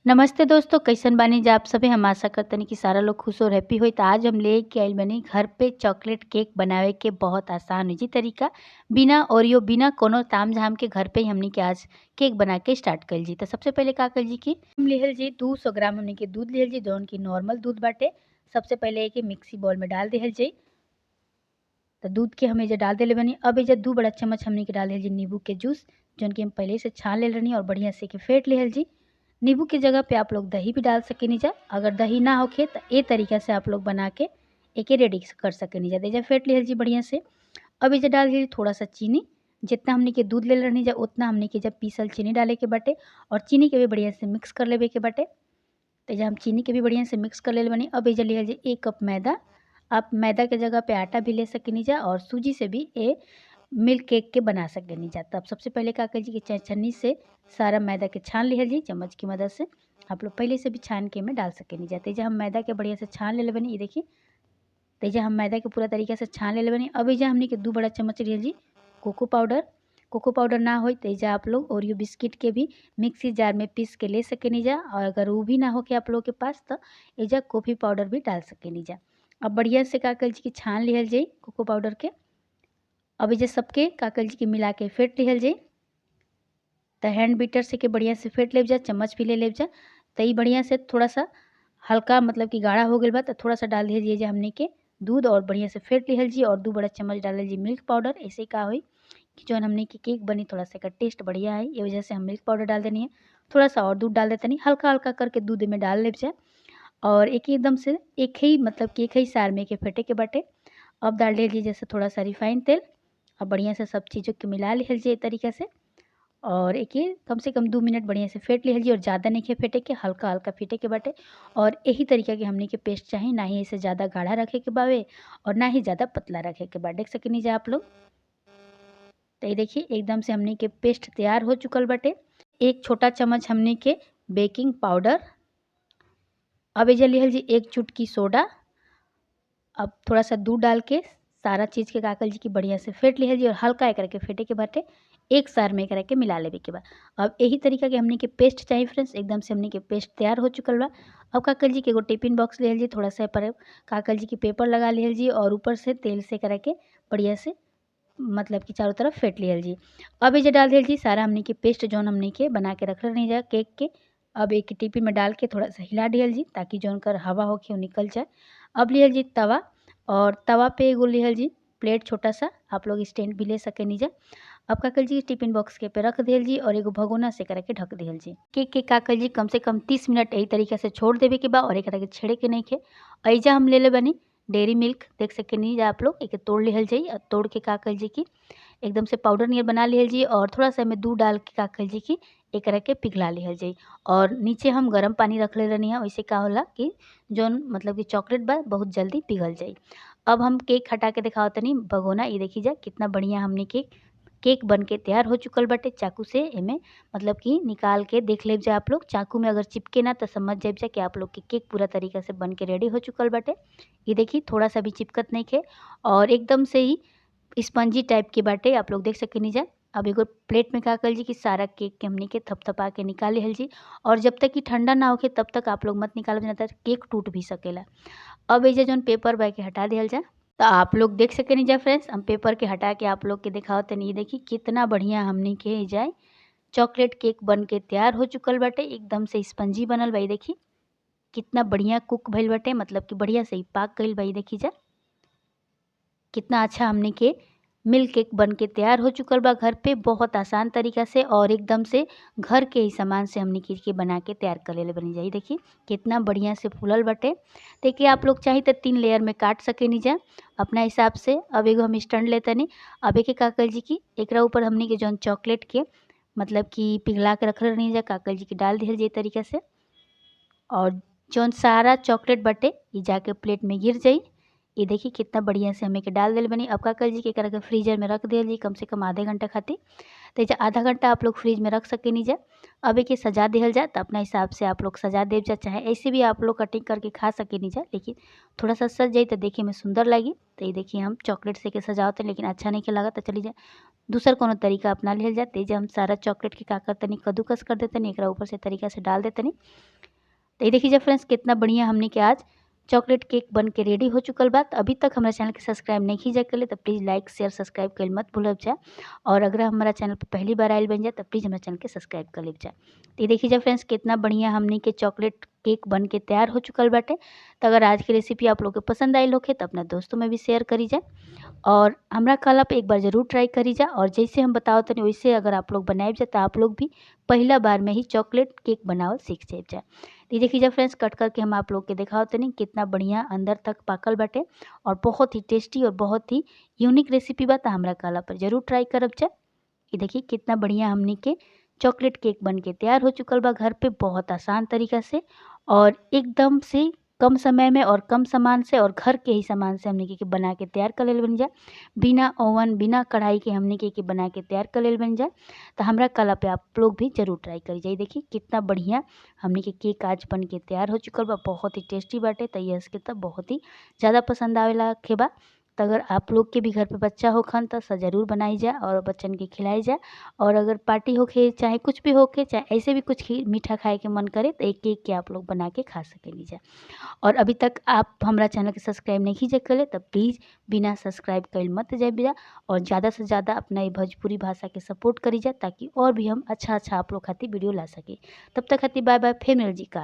नमस्ते दोस्तों, कैसन बानी जा आप सभी। हम आशा करतनी कि सारा लोग खुश और हैप्पी होई। त आज हम लेके आइल बानी घर पे चॉकलेट केक बनावे के बहुत आसान इजी तरीका। बिना ओरियो, बिना कोनो तामझाम के घर पे ही हमनी के आज केक बना के स्टार्ट कइल जी। त सबसे पहले का कइल जी कि हम लिहल जी 200 ग्राम हमनी के दूध लिहल जी, जौन की नॉर्मल दूध बाटे। सबसे पहले एके मिक्सी बाउल में डाल दिहल जी। त दूध के हम एजे डाल देले बानी। अब एजे 2 बड़ा चम्मच हमनी के डाल दिहल जी नींबू के जूस, जौन की हम पहले से छान लेल रहनी और बढ़िया से एके फेंट लिहल जी। नींबू की जगह पे आप लोग दही भी डाल सकेनी जा। अगर दही ना होखे तो ए तरीका से आप लोग बना के एके रेडी कर सकेनी जा। एजे फेंट लिहल जी बढ़िया से। अब एजे डाल दिहल थोड़ा सा चीनी। जितना हमनी के दूध ले रहनी जा उतना हमनी के जब पीसल चीनी डाले के बाटे और चीनी के भी बढ़िया से मिक्स कर लेवे के बाटे। तो एजे हम चीनी के भी बढ़िया से मिक्स कर ले बनी। अब एजे लिहल जी 1 कप मैदा। आप मैदा के जगह पे आटा भी ले सकेनी जा और सूजी से भी ए मिल्क केक के बना सकेनी जा। तब सबसे पहले का कइल जी कि छन्नी से सारा मैदा के छान लिहल जी चम्मच की मदद से। आप लोग पहले से भी छान के में डाल सकेनी जा। तेजा हम मैदा के बढ़िया से छान ले बनी। ये देखिए, तेजा हम मैदा के पूरा तरीके से छान ले बनी। अब एजा हमनी के 2 बड़ा चम्मच लिहल जी कोको पाउडर। कोको पाउडर ना होई तो एजा आप लोग ओरियो बिस्किट के भी मिक्सी जार में पीस के ले सकेनी जा। और अगर वो भी ना हो के आप लोग के पास तो एजा कॉफ़ी पाउडर भी डाल सकेनी जा। अब बढ़िया से का कइल जी कि छान लिहल जी कोको पाउडर के। अब एजे सबके का कइल जी कि मिला के फेंट लिहल जी। त हैंड बीटर से के बढ़िया से फेंट लेब जा, चम्मच भी ले लेब जा। त ई बढ़िया से थोड़ा सा हल्का मतलब कि गाढ़ा हो गइल बा त थोड़ा सा डाल दिहल जी जे हमनी के दूध और बढ़िया से फेंट लिहल जी और 2 बड़ा चम्मच डालल जी मिल्क पाउडर। ऐसे का होई कि जौन हमनी के केक बनी थोड़ा सा एकर टेस्ट बढ़िया आई, ए वजह से हम मिल्क पाउडर डाल देनी है। थोड़ा सा और दूध डाल देतनी, हल्का-हल्का करके दूध में डाल लेब जा और एक ही एकदम से एक ही मतलब कि एक ही सार में एके फेंटे के बाटे। अब डाल दिहल जी जैसे थोड़ा सा रिफाइन तेल। अब बढ़िया से सब चीज़ों के मिला लिहल जी ए तरीका से और एके कम से कम 2 मिनट बढ़िया से फेंट लिहल जी और ज़्यादा नइखे फेंटे के, हल्का-हल्का फेंटे के बाटे। और एही तरीका के हमनी के पेस्ट चाही, ना ही एसे ज़्यादा गाढ़ा रखे के बावे और ना ही ज़्यादा पतला रखे के बा। देख सकेनी जा आप लोग। तो ये देखिए एकदम से हमनी के पेस्ट तैयार हो चुकल बाटे। 1 छोटा चम्मच हमनी के बेकिंग पाउडर। अब एजा लिहल जी 1 चुटकी सोडा। अब थोड़ा सा दूध डाल के सारा चीज़ के का कइल जी कि बढ़िया से फेंट लिहल जी और हल्का एकरा के फेंटे के बाटे। एक सार में एकरा के मिला लेवे के बा। अब यही तरीका के हमनी के पेस्ट चाहिए फ्रेंड्स। एकदम से हमनी के पेस्ट तैयार हो चुकल बा। अब का कइल जी कि एगो टिफिन बॉक्स लिहल जी, थोड़ा सा पर का कइल जी कि पेपर लगा लिहल जी और ऊपर से तेल से एकरा के बढ़िया से मतलब कि चारों तरफ फेंट लिहल जी। अब एजे डाल दिहल जी सारा हमनी के पेस्ट जौन हमनी के बना के रखले रहनी जा केक के। अब एक टिफिन में डाल के थोड़ा सा हिला दिहल जी ताकि जौन कर हवा होखे वो निकल जाए। अब लिहल जी तवा और तवा पे एगो लिहल जी प्लेट छोटा सा, आप लोग स्टैंड भी ले सकेनी जा। अब का कइल जी टिफिन बॉक्स के पे रख दिहल जी और एगो भगोना से एकरा के ढक दिहल जी। केक के का कइल जी कम से कम 30 मिनट एही तरीका से छोड़ देवे के बा और एकरा के छेड़े के नइखे। एइजा हम लेले बानी डेयरी मिल्क, देख सकेनी जा आप लोग। एके तोड़ लिहल जी और तोड़ के का कइल जी कि एकदम से पाउडर नियर बना लिहल जी और थोड़ा सा एमे दूध डाल के का कइल जी कि एकरा के पिघला लिहल जी। और नीचे हम गरम पानी रखले रहनी है, ओइसे का होला कि जौन मतलब कि चॉकलेट बा बहुत जल्दी पिघल जाई। अब हम केक हटा के दिखावत तनी भगोना। ई देखी जा कितना बढ़िया हमनी के केक बन के तैयार हो चुकल बाटे। चाकू से एमे मतलब कि निकाल के देख लेब जा आप लोग। चाकू में अगर चिपके ना तो समझ जाइब जा कि आप लोग के केक पूरा तरीका से बन के रेडी हो चुकल बाटे। ये देखी थोड़ा सा भी चिपकत नइखे और एकदम से ही स्पंजी टाइप के बाटे, आप लोग देख सकेनी जा। अब एगो प्लेट में का कइल जी कि सारा केक के हमनी के थपथपा के निकाल लिहल जी और जब तक कि ठंडा ना होखे तब तक आप लोग मत निकालब, ना त केक टूट भी सकेला। अब एइजा जौन पेपर बा एके हटा दिहल जा। तो आप लोग देख सकेनी जा फ्रेंड्स, हम पेपर के हटा के आप लोग के दिखावत तनी। ये देखी कितना बढ़िया हमनी के एइजा चॉकलेट केक बन के तैयार हो चुकल बाटे। एकदम से स्पंजी बनल बा। ई देखी कितना बढ़िया कुक भइल बाटे, मतलब कि बढ़िया से ही पाक गइल बा। ई देखी जा कितना अच्छा हमनी के मिल्क केक बन के तैयार हो चुकल बा घर पे बहुत आसान तरीका से और एकदम से घर के ही सामान से हमनी के बना के तैयार कर लेले बनी जाई। देखिए कितना बढ़िया से फूलल बाटे। देखिए आप लोग चाही तो 3 लेयर में काट सकेनी जा अपना हिसाब से। अब एगो हम स्टैंड लेतनी। अब एके का कइल जी कि एकरा ऊपर हमनी के जौन चॉकलेट के मतलब कि पिघला के रखले रहनी जा का कइल जी कि डाल दिहल जी तरीका से और जौन सारा चॉकलेट बाटे ई जाके प्लेट में गिर जाई। ये देखिए कितना बढ़िया से हम एके डाल देले बनी। अब का कइल जी कि एकरा के फ्रीजर में रख दिहल जी कम से कम आधे घंटा खातिर। तो एइजा आधा घंटा आप लोग फ्रिज में रख सकेनी जा। अब एके सजा दिहल जा तो अपना हिसाब से आप लोग सजा देब जा, चाहे ऐसे भी आप लोग कटिंग करके खा सकेनी जा, लेकिन थोड़ा सा सज जाई तो देखे में सुंदर लगी। तो ये देखिए हम चॉकलेट से के सजावत है लेकिन अच्छा नहीं लागत। तो चली जा दूसर कोनो तरीका अपना लिहल जा। तेजा हम सारा चॉकलेट के का करतनी कद्दूकस कर देतनी, एकरा ऊपर से तरीका से डाल देतनी तो ये देखिए जा फ्रेंड्स कितना बढ़िया हमने के आज चॉकलेट केक बन के रेडी हो चुकल बा। तो अभी तक हमारे चैनल के सब्सक्राइब नहीं कीजिए कर तो प्लीज़ लाइक शेयर सब्सक्राइब कर मत भूलब जा। और अगर हमारा चैनल पर पहली बार आयल बन जाए तो प्लीज़ हमारे चैनल के सब्सक्राइब कर लीजिए। तो ये देखिए जा फ्रेंड्स कितना बढ़िया हमने के चॉकलेट केक बन के तैयार हो चुकल बाटे। तो अगर आज की रेसिपी आप लोग के पसंद आई होखे तो अपना दोस्तों में भी शेयर करी जाए और हमरा कहला पे एक बार ज़रूर ट्राई करी जा। और जैसे हम बताओ तनी वैसे अगर आप लोग बनाए जा तो आप लोग भी पहला बार में ही चॉकलेट केक बनावल सीख जाए जा। ये देखिए जा फ्रेंड्स कट करके हम आप लोग के दिखाओ तनी कितना बढ़िया अंदर तक पाकल बाटे और बहुत ही टेस्टी और बहुत ही यूनिक रेसिपी बा। तो हमरा कहला पर ज़रूर ट्राई करब जा। ये देखिए कितना बढ़िया हमनी के चॉकलेट केक बन के तैयार हो चुकल बा घर पे बहुत आसान तरीका से और एकदम से कम समय में और कम सामान से और घर के ही सामान से हमने के बना के तैयार कर लेल बन जाए। बिना ओवन बिना कढ़ाई के हमने के बना के तैयार कर लेल बन जाए। तो हमरा कला पे आप लोग भी ज़रूर ट्राई करी जाइए। देखिए कितना बढ़िया हमने के केक आज बन के तैयार हो चुकल बा बहुत ही टेस्टी बाटे। तो यस के तब बहुत ही ज़्यादा पसंद आवेला खेबा। तो अगर आप लोग के भी घर पे बच्चा होखन तो ज़रूर बनाई जाए और बच्चन के खिलाई जाए। और अगर पार्टी होखे चाहे कुछ भी होखे चाहे ऐसे भी कुछ मीठा खाए के मन करे तो एक केक के आप लोग बना के खा सकेली जा। और अभी तक आप हमारा चैनल के सब्सक्राइब नहीं कीजिए करे तो प्लीज़ बिना सब्सक्राइब कइल मत जाए बिया। और ज़्यादा से ज़्यादा अपना ये भोजपुरी भाषा के सपोर्ट करी जा ताकि और भी हम अच्छा अच्छा आप लोग खातिर वीडियो ला सके। तब तक खातिर बाय बाय फिर मिल जी का।